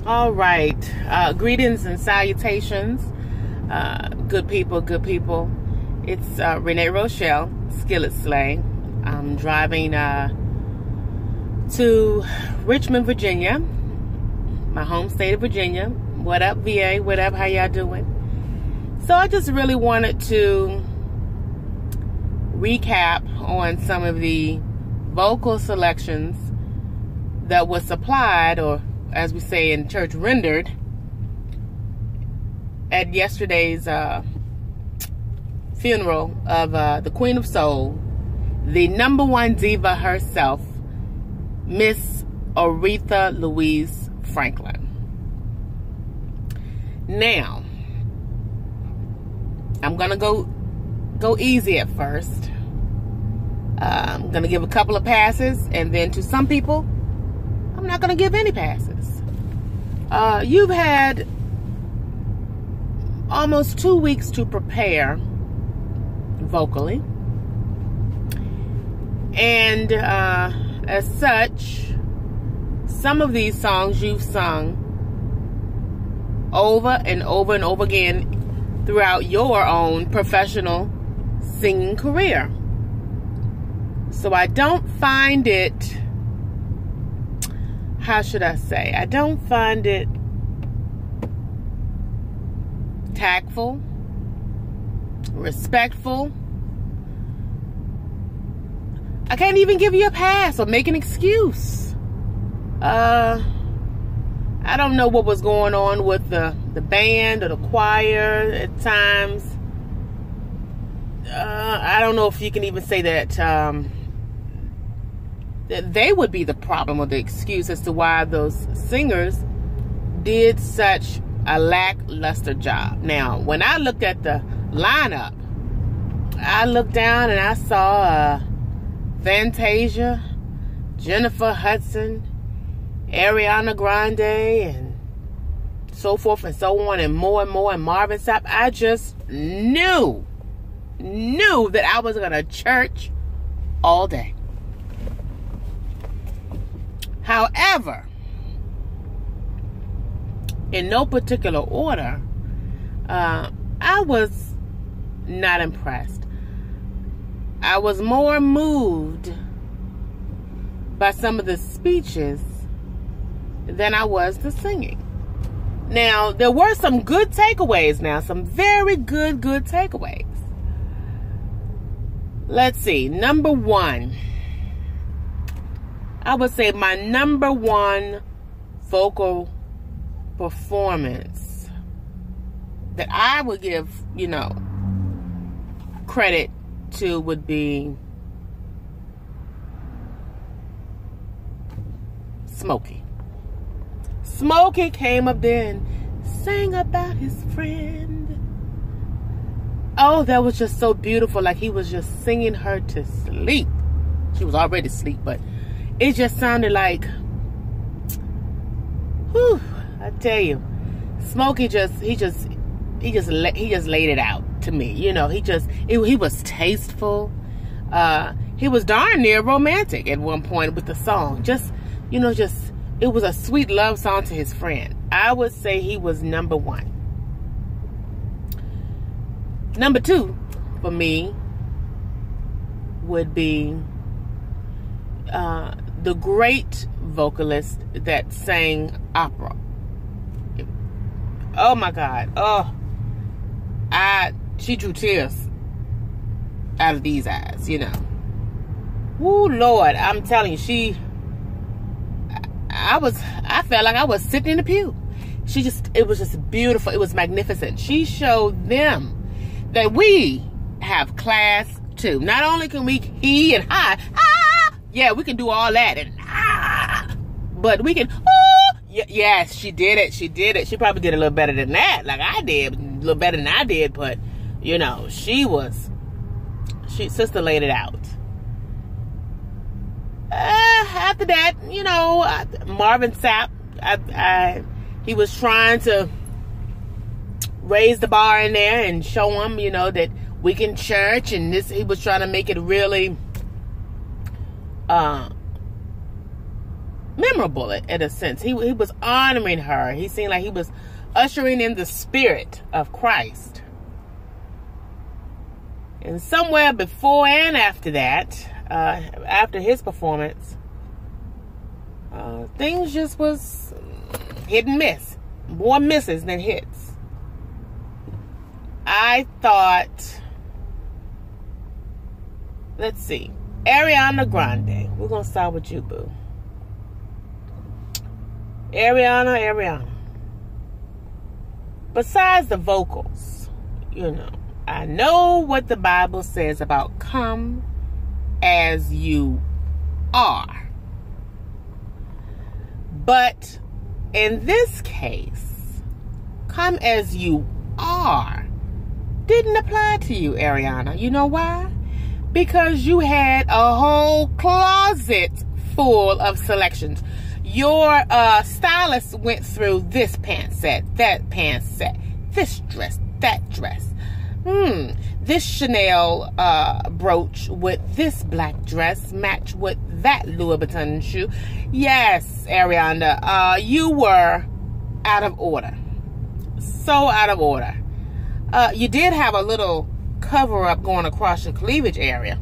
All right. Greetings and salutations. Good people, good people. It's Renee Rochelle, Skillet Slay. I'm driving to Richmond, Virginia, my home state of Virginia. What up, VA? What up? How y'all doing? So I just really wanted to recap on some of the vocal selections that was supplied, or as we say in church, rendered at yesterday's funeral of the Queen of Soul, the #1 diva herself, Miss Aretha Louise Franklin. Now, I'm gonna go easy at first. I'm gonna give a couple of passes, and then to some people, I'm not gonna give any passes. You've had almost 2 weeks to prepare vocally, and as such, some of these songs you've sung over and over and over again throughout your own professional singing career. So I don't find it, how should I say, I don't find it tactful, respectful. I can't even give you a pass or make an excuse. I don't know what was going on with the band or the choir at times. I don't know if you can even say that that they would be the problem or the excuse as to why those singers did such a lackluster job. Now, when I looked at the lineup, I looked down and I saw Fantasia, Jennifer Hudson, Ariana Grande, and so forth and so on, and more, and Marvin Sapp. I just knew that I was going to church all day. However, in no particular order, I was not impressed. I was more moved by some of the speeches than I was the singing. Now, there were some good takeaways now, some very good takeaways. Let's see, #1. I would say my #1 vocal performance that I would give, credit to would be Smokey. Smokey came up there and sang about his friend. Oh, that was just so beautiful. Like he was just singing her to sleep. She was already asleep, but it just sounded like, whew, I tell you, Smokey he just laid it out to me. He was tasteful. He was darn near romantic at one point with the song. It was a sweet love song to his friend. I would say he was #1. #2 for me would be the great vocalist that sang opera. Oh my God. Oh, she drew tears out of these eyes, Woo, Lord, I'm telling you, I felt like I was sitting in the pew. It was just beautiful. It was magnificent. She showed them that we have class too. Not only can we he and high, yeah, we can do all that, and but we can, yes, she did it. She probably did a little better than that, like I did, a little better than I did, but sister laid it out. After that, Marvin Sapp, he was trying to raise the bar in there and show him, that we can church, and he was trying to make it really memorable in a sense. He was honoring her. He seemed like he was ushering in the spirit of Christ. And somewhere before and after that, after his performance, things just was hit and miss. More misses than hits. I thought, let's see, Ariana Grande. We're going to start with you, boo. Ariana. Besides the vocals, you know, I know what the Bible says about come as you are. But in this case, come as you are didn't apply to you, Ariana. You know why? Because you had a whole closet full of selections. Your stylist went through this pant set, that pant set, this dress, that dress. This Chanel brooch with this black dress match with that Louis Vuitton shoe. Yes, Ariana, you were out of order. So out of order. You did have a little cover-up going across your cleavage area.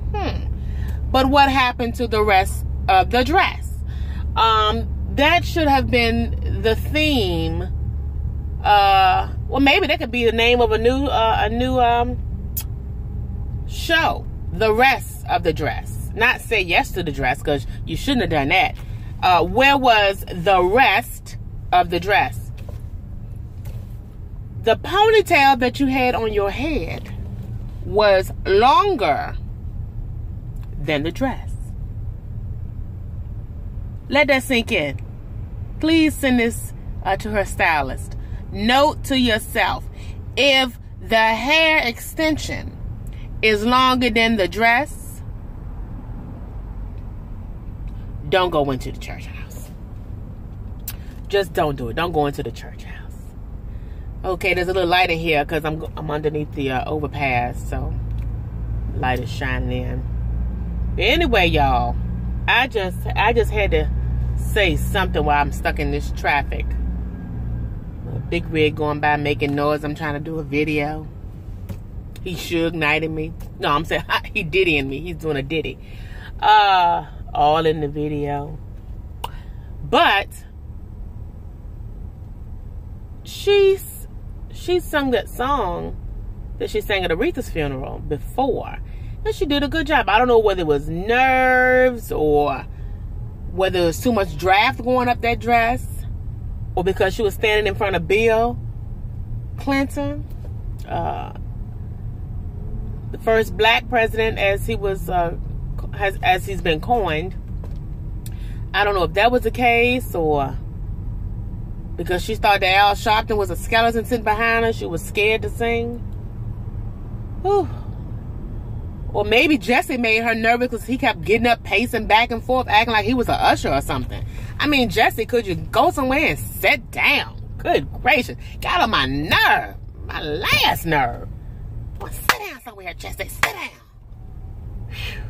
But what happened to the rest of the dress? That should have been the theme. Well, maybe that could be the name of a new show. The rest of the dress. Not say yes to the dress, because you shouldn't have done that. Where was the rest of the dress? The ponytail that you had on your head was longer than the dress. Let that sink in. Please send this to her stylist. Note to yourself, if the hair extension is longer than the dress, don't go into the church house. Just don't do it. Don't go into the church house. Okay, there's a little light in here because I'm underneath the overpass, so light is shining in. But anyway, y'all, I just had to say something while I'm stuck in this traffic. A big rig going by making noise. I'm trying to do a video. He Suge Knighted me. No, I'm saying he diddying me. He's doing a ditty. All in the video. But she sung that song that she sang at Aretha's funeral before. And she did a good job. I don't know whether it was nerves or whether it was too much draft going up that dress, or because she was standing in front of Bill Clinton, the first black president, as he was, as he's been coined. I don't know if that was the case, or because she thought that Al Sharpton was a skeleton sitting behind her, she was scared to sing. Whew. Or maybe Jesse made her nervous because he kept getting up, pacing back and forth, acting like he was an usher or something. I mean, Jesse, could you go somewhere and sit down? Good gracious. Got on my nerve. My last nerve. Well, sit down somewhere, Jesse. Sit down. Whew.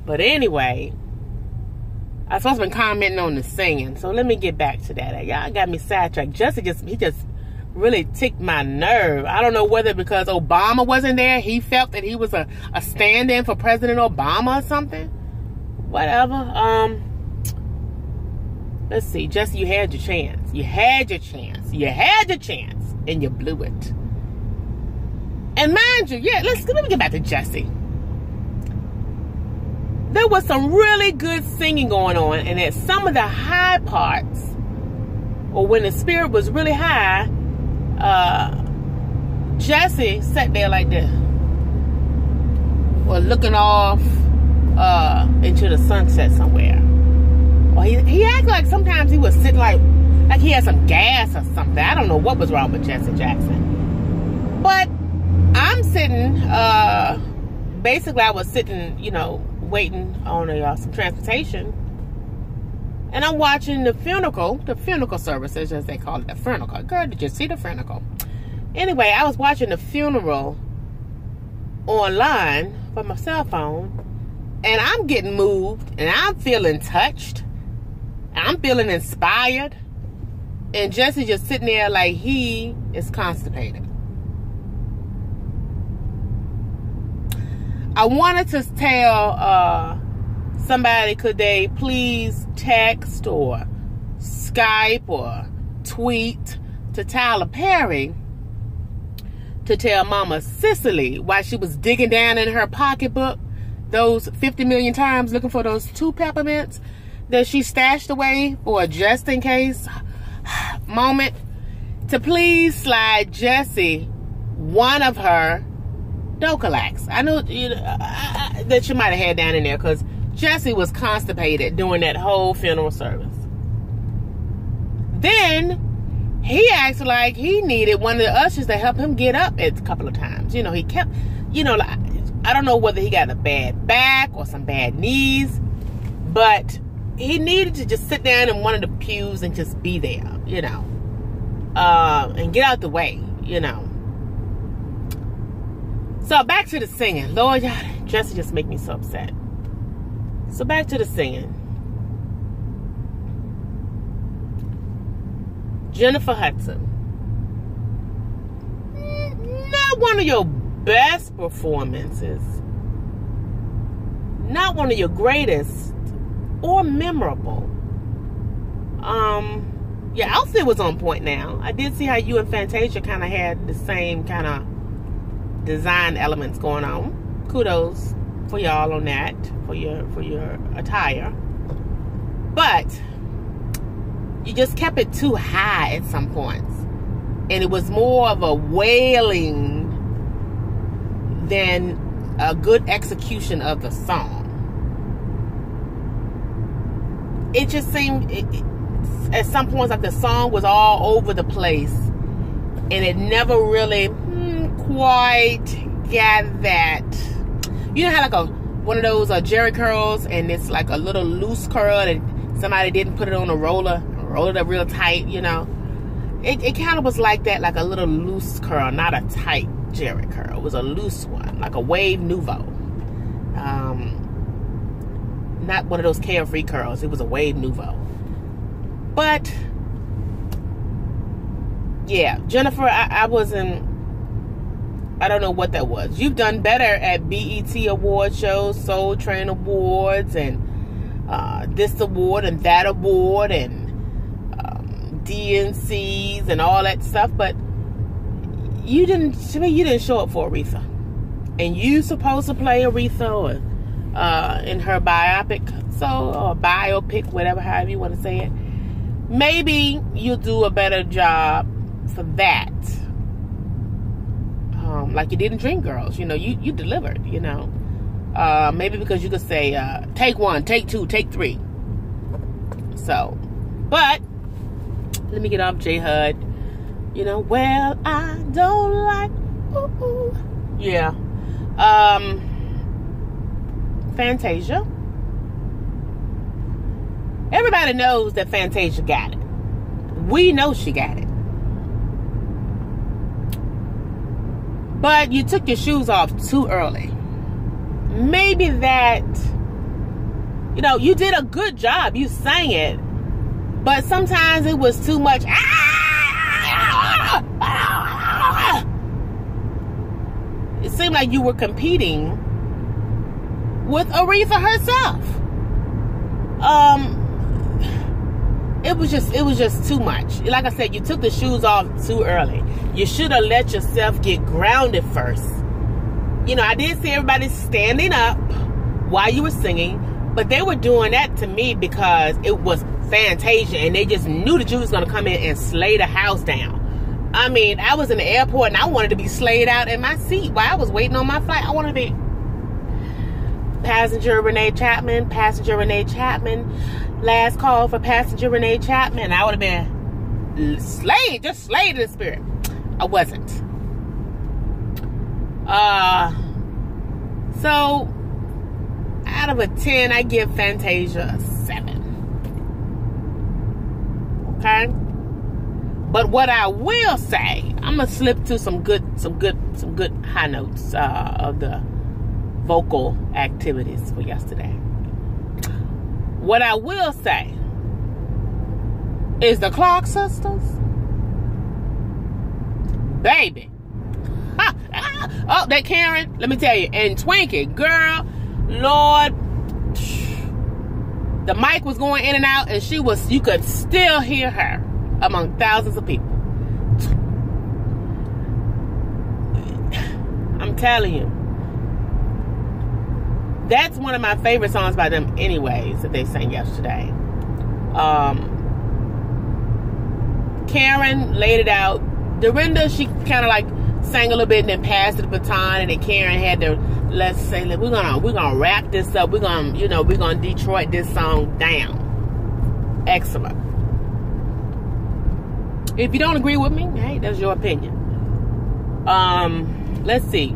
But anyway, I was supposed to be commenting on the singing, so let me get back to that. Y'all got me sidetracked. Jesse he just really ticked my nerve. I don't know whether because Obama wasn't there, he felt that he was a stand-in for President Obama or something. Whatever. Let's see. Jesse, you had your chance. You had your chance. You had your chance, and you blew it. And mind you, yeah, let me get back to Jesse. There was some really good singing going on, and at some of the high parts, or when the spirit was really high, Jesse sat there like this, or looking off into the sunset somewhere. Or he acted like sometimes he was sitting like he had some gas or something. I don't know what was wrong with Jesse Jackson. But I'm sitting, basically I was sitting, you know, waiting on some transportation, and I'm watching the funeral services, as they call it, the funeral. Girl, did you see the funeral? Anyway, I was watching the funeral online from my cell phone, And I'm getting moved, and I'm feeling touched. I'm feeling inspired. And Jesse just sitting there like he is constipated. I wanted to tell somebody, could they please text or Skype or tweet to Tyler Perry to tell Mama Cicely why she was digging down in her pocketbook those 50 million times looking for those 2 peppermints that she stashed away for a just in case moment, to please slide Jesse one of her Docalax. I know that you might have had down in there, because Jesse was constipated during that whole funeral service. Then he acted like he needed one of the ushers to help him get up a couple of times. You know, he kept, you know, I don't know whether he got a bad back or some bad knees, but he needed to just sit down in one of the pews and just be there, you know, and get out the way, you know. So back to the singing. Lord, Jesse just make me so upset. So back to the singing. Jennifer Hudson. Not one of your best performances. Not one of your greatest or memorable. Your outfit was on point now. I did see how you and Fantasia kind of had the same kind of design elements going on. Kudos for y'all on that, for your attire. But you just kept it too high at some points. And it was more of a wailing than a good execution of the song. It just seemed, at some points, like the song was all over the place. And it never really quite got that. You know how like one of those Jerry curls, and it's like a little loose curl, and somebody didn't put it on a roller, roll it up real tight, you know. It kind of was like that, like a little loose curl, not a tight Jerry curl. It was a loose one, like a wave nouveau. Not one of those carefree curls. It was a wave nouveau. But yeah, Jennifer, I don't know what that was. You've done better at BET award shows, Soul Train Awards, and this award and that award, and DNCs and all that stuff. But you didn't. To me, you didn't show up for Aretha, and you supposed to play Aretha in her biopic, or biopic, whatever, however you want to say it. Maybe you'll do a better job for that. Like you did in Dreamgirls, you know, you delivered, you know. Maybe because you could say, take 1, take 2, take 3. So, but let me get off J Hud. You know, well, I don't like, ooh. Yeah. Fantasia. Everybody knows that Fantasia got it. We know she got it. But you took your shoes off too early. Maybe that, you know, you did a good job. You sang it. But sometimes it was too much. It seemed like you were competing with Aretha herself. It was just too much. Like I said, you took the shoes off too early. You should have let yourself get grounded first. You know, I did see everybody standing up while you were singing, but they were doing that to me because it was Fantasia, and they just knew that you was going to come in and slay the house down. I mean, I was in the airport and I wanted to be slayed out in my seat while I was waiting on my flight. I wanted to be passenger Renee Chapman, last call for passenger Renee Chapman. I would have been slayed, just slayed in the spirit. I wasn't. So out of a 10, I give Fantasia a 7. Okay? But what I will say, I'm gonna slip to some good high notes of the vocal activities for yesterday. What I will say is the Clark sisters, baby. Oh, that Karen, let me tell you, and Twinkie, girl, Lord, the mic was going in and out, and you could still hear her among thousands of people. I'm telling you, that's one of my favorite songs by them anyways, that they sang yesterday. Karen laid it out. Dorinda, she kind of like sang a little bit and then passed the baton, and then Karen had to, let's say, we're gonna wrap this up. We're gonna Detroit this song down. Excellent. If you don't agree with me, hey, that's your opinion. Let's see.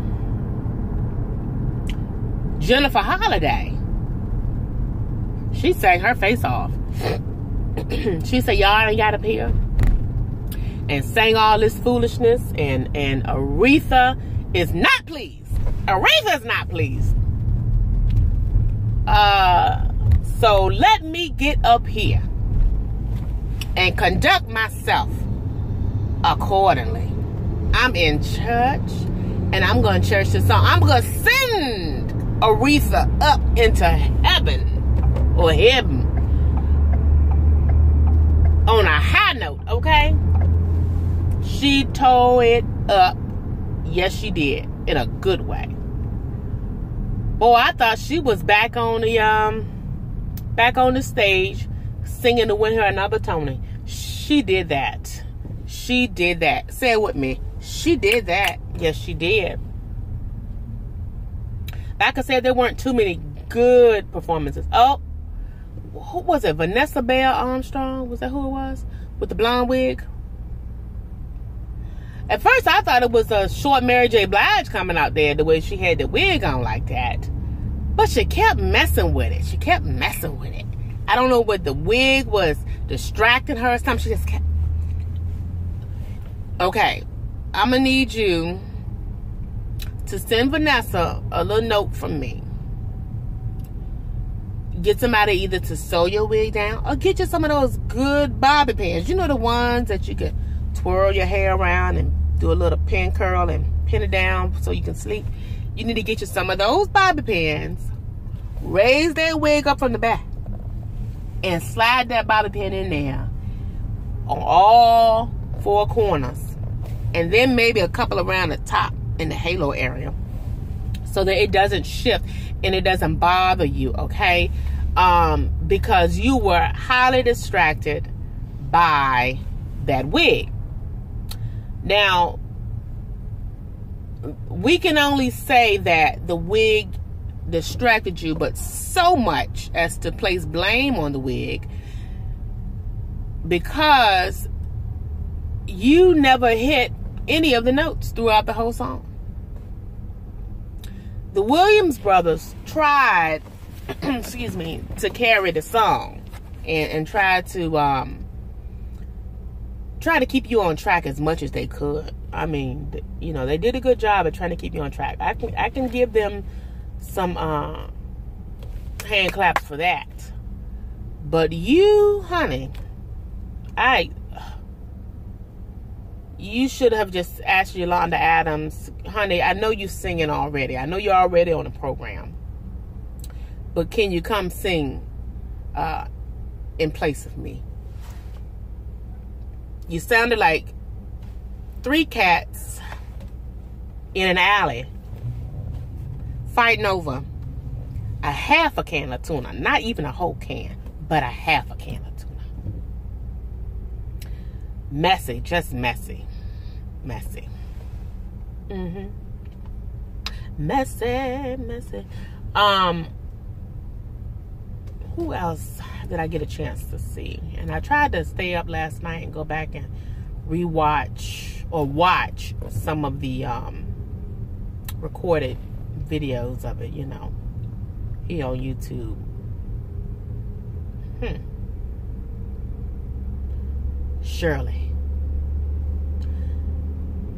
Jennifer Holliday, she sang her face off. She said, y'all ain't got up here and sang all this foolishness, and Aretha is not pleased. Aretha's not pleased. So let me get up here and conduct myself accordingly. I'm in church, and I'm going to church this song. I'm going to send Aretha up into heaven, or heaven, on a high note, okay? She tore it up. Yes, she did, in a good way. Boy, I thought she was back on the stage singing to win her another Tony. She did that. She did that. Say it with me. She did that. Yes, she did. Like I said, there weren't too many good performances. Oh, who was it? Vanessa Bell Armstrong? Was that who it was? With the blonde wig? At first, I thought it was a short Mary J. Blige coming out there, the way she had the wig on like that. But she kept messing with it. She kept messing with it. I don't know what the wig was distracting her or something. She just kept... Okay, I'm going to need you to send Vanessa a little note from me. Get somebody either to sew your wig down, or get you some of those good bobby pins. You know, the ones that you could twirl your hair around and do a little pin curl and pin it down so you can sleep. You need to get you some of those bobby pins, raise that wig up from the back, and slide that bobby pin in there on all four corners, and then maybe a couple around the top in the halo area, so that it doesn't shift and it doesn't bother you, okay? Because you were highly distracted by that wig. Now, we can only say that the wig distracted you, but so much as to place blame on the wig, because you never hit any of the notes throughout the whole song. The Williams brothers tried, excuse me, to carry the song and try to keep you on track as much as they could. I mean, you know, they did a good job at trying to keep you on track. I can give them some hand claps for that. But you, honey, you should have just asked Yolanda Adams, honey, I know you're singing already. I know you're already on the program. But can you come sing in place of me? You sounded like three cats in an alley fighting over a half a can of tuna. Not even a whole can, but a half a can of tuna. Messy, just messy. Messy. Messy. Who else did I get a chance to see? And I tried to stay up last night and go back and rewatch or watch some of the recorded videos of it, you know, here on YouTube. Shirley.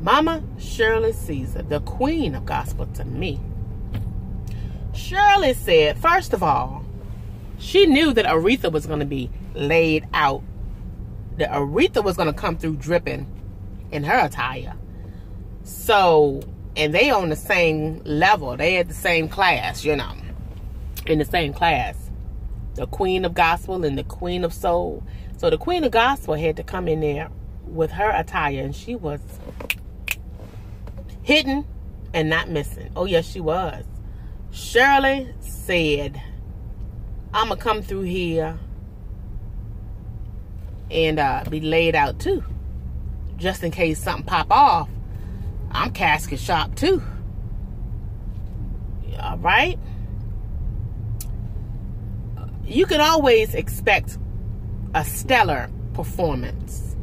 Mama Shirley Caesar, the queen of gospel to me. Shirley said, first of all, she knew that Aretha was going to be laid out. That Aretha was going to come through dripping in her attire. So, and they on the same level. They had the same class, you know. In the same class. The Queen of Gospel and the Queen of Soul. So the Queen of Gospel had to come in there with her attire, and she was hidden and not missing. Oh, yes, she was. Shirley said, I'm going to come through here and be laid out too. Just in case something pop off. I'm casket sharp too. All right? You can always expect a stellar performance.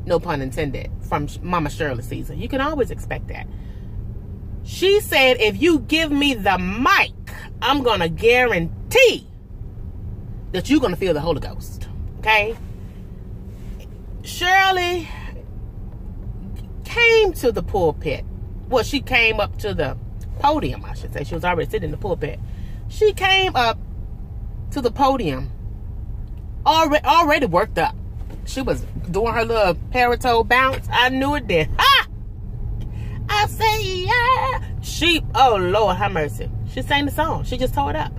No pun intended. From Mama Shirley season. You can always expect that. She said, if you give me the mic, I'm going to guarantee that you're going to feel the Holy Ghost. Okay? Shirley came to the pulpit. Well, she came up to the podium, I should say. She was already sitting in the pulpit. She came up to the podium already worked up. She was doing her little paratoe bounce. I knew it then. Ha! I say, yeah. Oh, Lord, have mercy. She sang the song. She just tore it up.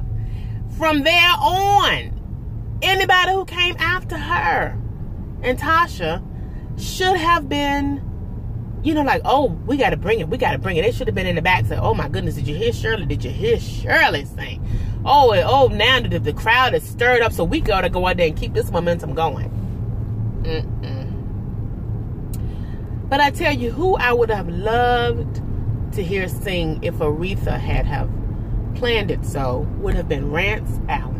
From there on, anybody who came after her and Tasha should have been, you know, like, oh, we got to bring it. We got to bring it. They should have been in the back saying, oh, my goodness, did you hear Shirley? Did you hear Shirley sing? Oh, now the crowd is stirred up, so we got to go out there and keep this momentum going. But I tell you, who I would have loved to hear sing if Aretha had have planned it so would have been Rance Allen.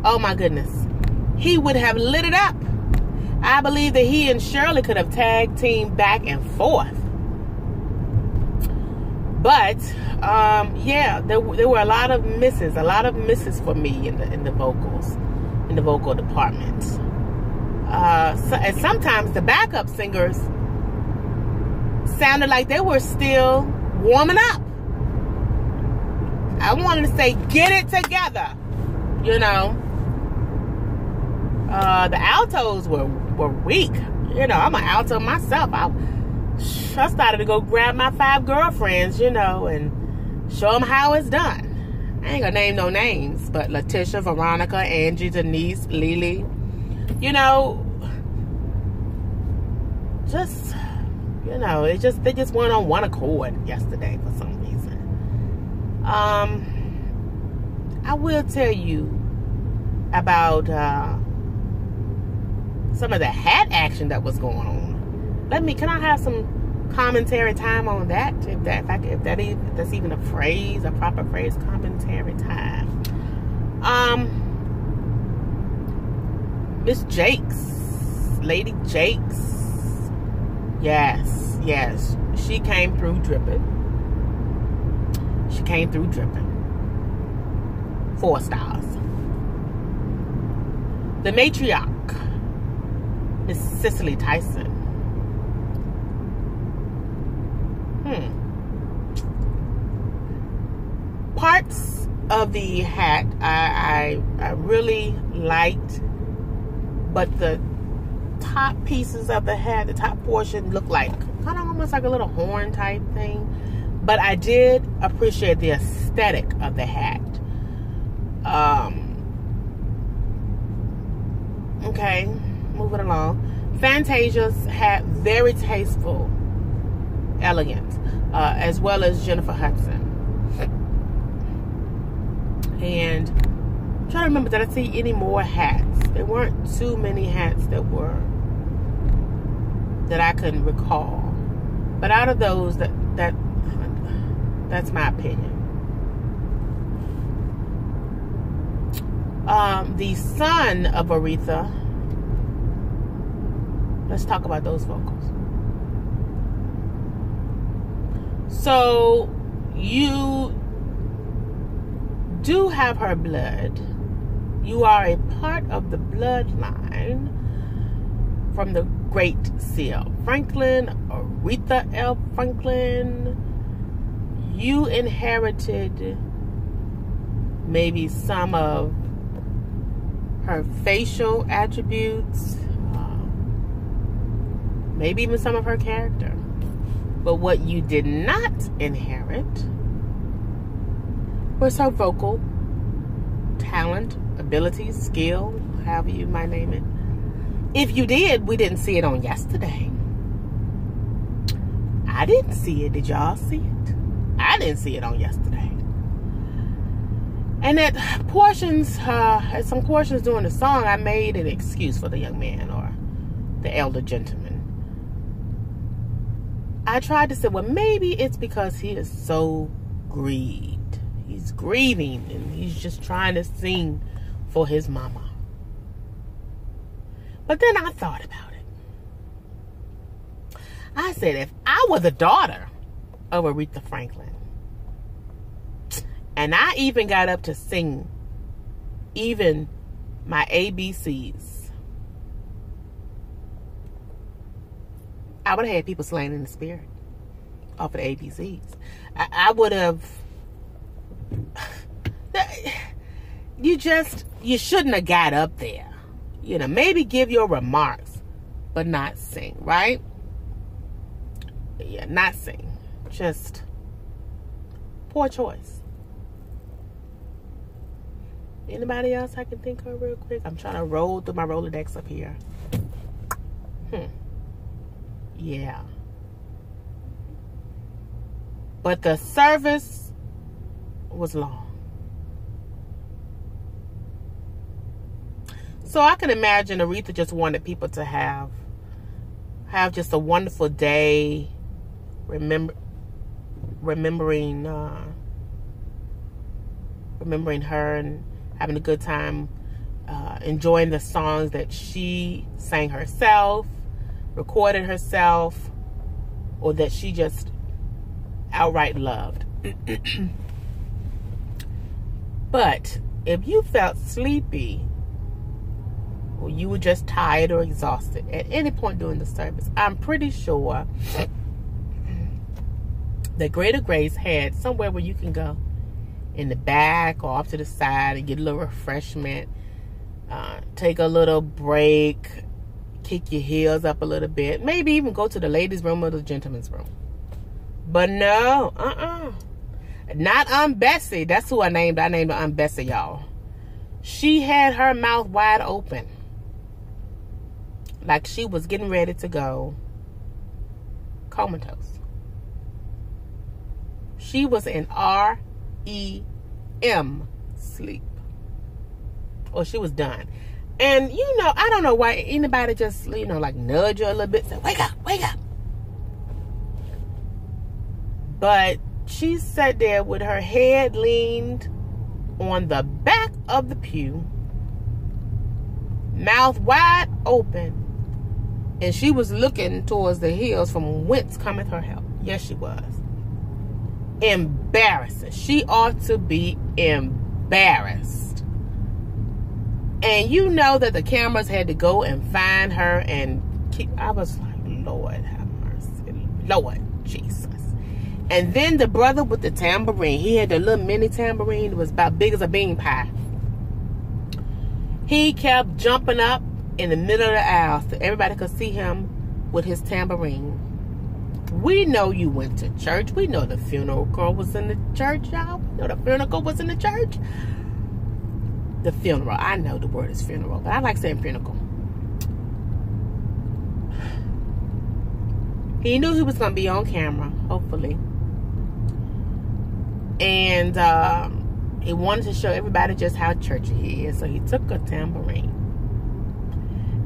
Oh my goodness. He would have lit it up. I believe that he and Shirley could have tag teamed back and forth. But, yeah, there were a lot of misses for me in the vocals, in the vocal department. And sometimes the backup singers sounded like they were still warming up. I wanted to say, get it together, you know. The altos were weak. You know, I'm an alto myself. I started to go grab my 5 girlfriends, you know, and show them how it's done. I ain't gonna name no names, but Letitia, Veronica, Angie, Denise, Lily, you know, just, you know, they just weren't on one accord yesterday for some reason. I will tell you about some of the hat action that was going on. Can I have some commentary time on that? If that's even a phrase, a proper phrase, commentary time. Miss Jakes, Lady Jakes. Yes. She came through dripping. 4 stars. The matriarch, Miss Cicely Tyson. Parts of the hat I really liked, but the top pieces of the hat, the top portion looked like kind of almost like a little horn type thing. But I did appreciate the aesthetic of the hat. Okay, moving along. Fantasia's hat, very tasteful, elegant, as well as Jennifer Hudson. And I'm trying to remember, did I see any more hats? There weren't too many hats that I couldn't recall. But out of those, that's my opinion. The son of Aretha. Let's talk about those vocals. So, you do have her blood. You are a part of the bloodline from the great C.L. Franklin, Aretha L. Franklin, you inherited maybe some of her facial attributes, maybe even some of her character. But what you did not inherit was her vocal talent, ability, skill, however you might name it. If you did, we didn't see it on yesterday. I didn't see it. Did y'all see it? I didn't see it on yesterday. And at some portions during the song, I made an excuse for the young man or the elder gentleman. I tried to say, well, maybe it's because he is so grieved. He's grieving and he's just trying to sing for his mama. But then I thought about it. I said, if I were the daughter of Aretha Franklin, and I even got up to sing even my ABCs, I would have had people slain in the spirit off of the ABCs. I would have... You shouldn't have got up there. You know, maybe give your remarks, but not sing, right? Yeah, not sing. Just poor choice. Anybody else I can think of real quick? I'm trying to roll through my Rolodex up here. Yeah. But the service was long. So I can imagine Aretha just wanted people to have just a wonderful day, remembering her and having a good time, enjoying the songs that she sang herself, recorded herself, or that she just outright loved. But if you felt sleepy, or you were just tired or exhausted at any point during the service, I'm pretty sure that Greater Grace had somewhere where you can go in the back or off to the side and get a little refreshment, take a little break, kick your heels up a little bit, maybe even go to the ladies' room or the gentleman's room. But no, not Aunt Bessie. That's who I named. I named her Aunt Bessie, y'all. She had her mouth wide open, like she was getting ready to go comatose. She was in REM sleep. Or she was done. And, you know, I don't know why anybody just, you know, like nudge her a little bit, say, wake up, wake up. But she sat there with her head leaned on the back of the pew, mouth wide open, and she was looking towards the hills from whence cometh her help. Yes, she was. Embarrassing. She ought to be embarrassed. And you know that the cameras had to go and find her and keep... I was like, Lord have mercy. Lord Jesus. And then the brother with the tambourine, he had the little mini tambourine. It was about big as a bean pie. He kept jumping up in the middle of the aisle so everybody could see him with his tambourine. We know you went to church. We know the funeral girl was in the church, y'all. We know the funeral girl was in the church. The funeral. I know the word is funeral, but I like saying funeral. He knew he was going to be on camera, hopefully. And he wanted to show everybody just how churchy he is. So he took a tambourine.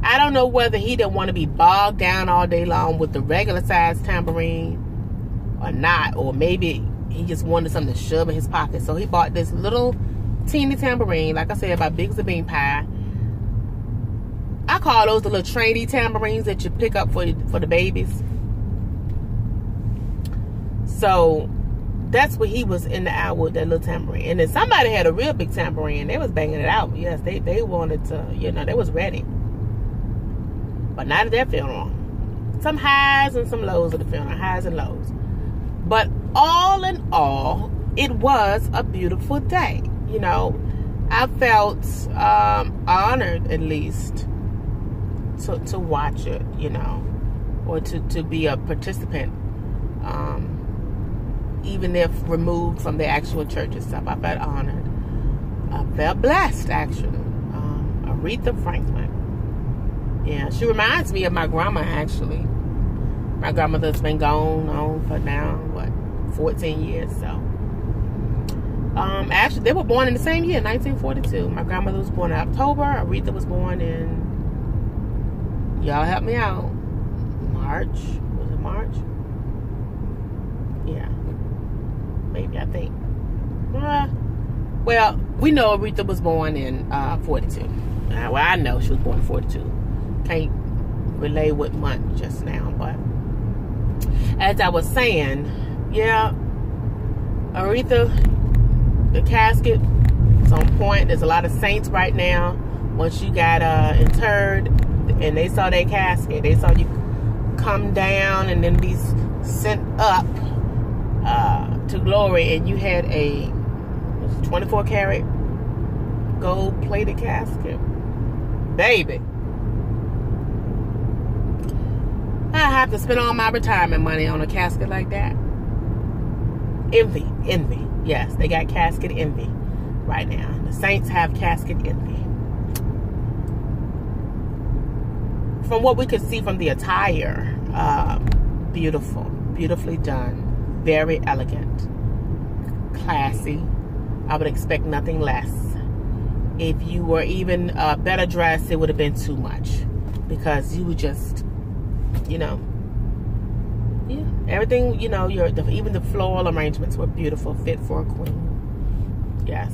I don't know whether he didn't want to be bogged down all day long with the regular size tambourine or not. Or maybe he just wanted something to shove in his pocket. So he bought this little teeny tambourine. Like I said, about big as a bean pie. I call those the little trainee tambourines that you pick up for the babies. So that's what he was in the aisle with, that little tambourine. And then somebody had a real big tambourine. They was banging it out. Yes, they wanted to, you know, they was ready. But not at their funeral. Some highs and some lows at the funeral. Highs and lows. But all in all, it was a beautiful day. You know, I felt honored, at least, to watch it, you know, or to be a participant, even if removed from the actual church itself. I felt honored. I felt blessed, actually. Aretha Franklin. Yeah, she reminds me of my grandma, actually. My grandmother's been gone on for now, what, 14 years, so. Actually, they were born in the same year, 1942. My grandmother was born in October. Aretha was born in, y'all help me out, March. Was it March? Yeah. Maybe, I think. Well, we know Aretha was born in 42. Well, I know she was born in 42. Can't relay what month just now, but as I was saying, yeah, Aretha, the casket is on point. There's a lot of saints right now. Once you got interred and they saw their casket, they saw you come down and then be sent up to glory, and you had a 24 karat gold plated casket. Baby, I have to spend all my retirement money on a casket like that. Envy. Yes, they got casket envy right now. The saints have casket envy. From what we could see from the attire, beautifully done, very elegant, classy. I would expect nothing less. If you were even better dressed, it would have been too much, because you were just, you know, yeah, everything, you know, even the floral arrangements were beautiful, fit for a queen. Yes.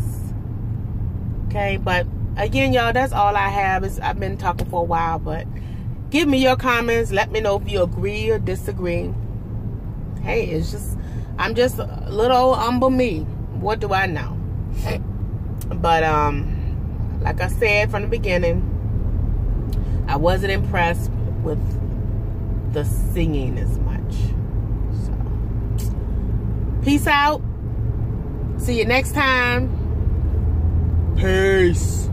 Okay, but again, y'all, that's all I have. I've been talking for a while, but give me your comments. Let me know if you agree or disagree. Hey, it's just, I'm just a little humble me. What do I know? But like I said from the beginning, I wasn't impressed with the singing as much. So, peace out. See you next time. Peace.